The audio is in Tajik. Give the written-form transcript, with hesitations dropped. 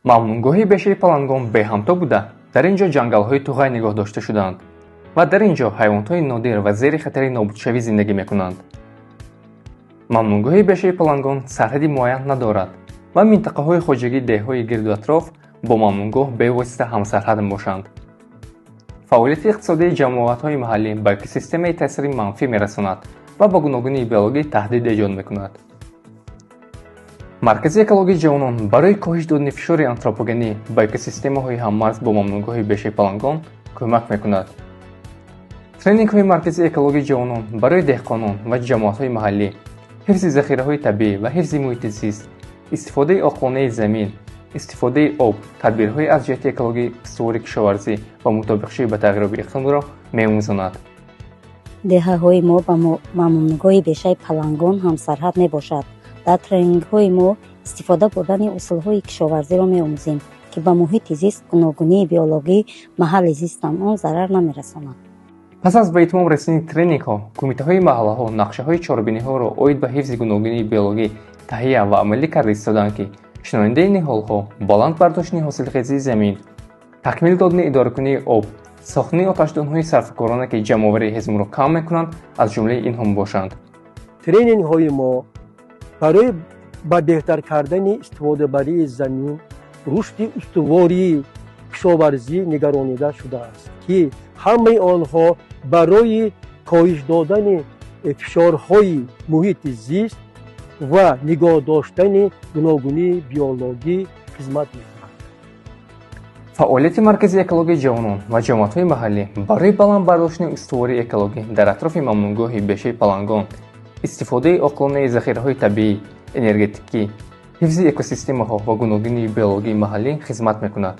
мамнунгоҳи бешаи палангон беҳамто буда дар ин ҷо ҷангалҳои туғай нигоҳ дошта шудаанд ва дар ин ҷо ҳайвонотҳои нодир ва зери хатари нобудшавӣ зиндагӣ мекунанд. мамнунгоҳи бешаи палангон сарҳади муайян надорад ва минтақаҳои хоҷагии деҳҳои гирду атроф бо мамнунгоҳ бевосита ҳамсарҳад мебошанд. фаъолияти иқтисодии ҷамоатҳои маҳаллӣ ба экосистемаи таъсири манфӣ мерасонад ва ба гуногунии биологӣ таҳдид эҷод мекунад. маркази экологии ҷавонон барои коҳиш додани фишори антропогенӣ ба экосистемаҳои ҳаммарз бо мамнунгоҳи бешаи палангон кӯмак мекунад. тренингҳои маркази экологии ҷавонон барои деҳқонон ва ҷамоатҳои маҳаллӣ, ҳифзи захираҳои табиӣ ва ҳифзи муҳити зист, истифодаи оқлонаи замин, истифодаи об, тадбирҳои аз ҷиҳати экологии устувори кишоварзӣ ва мутобиқшавӣ ба тағйироби иқлимро меомӯзонад. деҳаҳои мо ба мамнунгоҳи бешаи палангон ҳамсарҳад мебошад. дар тренингҳои мо истифода бурдани усулҳои кишоварзиро меомӯзем, ки ба муҳити зист, гуногунии биологӣ, маҳалли зистан он зарар намерасонад. пас аз ба итмом расидани тренингҳо, кумитаҳои маҳаллаҳо нақшаҳои чорабиниҳоро оид ба ҳифзи гуногунии биологӣ таҳия ва амалӣ карда истоданд, ки шинояндаи ниҳолҳо, баланд бардоштани ҳосилхезии замин, такмил додани идоракунии об, сохтани оташдонҳои сарфакорона, ки ҷамъоварии ҳизмро кам мекунанд, аз ҷумлаи инҳо мебошанд. тренингҳои мо барои ба беҳтар кардани истифодабарии замин, рушди устувории кишоварзӣ нигаронида шудааст, ки ҳамаи онҳо барои коҳиш додани фишорҳои муҳити зист ва нигоҳ доштани гуногунии биологӣ хизмат мекунанд. фаъолияти маркази экологии ҷавонон ва ҷамоатҳои маҳаллӣ барои баланд бардоштани устувории экологӣ дар атрофи мамнунгоҳи бешаи палангон, истифодаи оқлонаи захираҳои табиӣ, энергетикӣ, ҳифзи экосистемаҳо ва гуногунии биологии маҳаллӣ хизмат мекунад.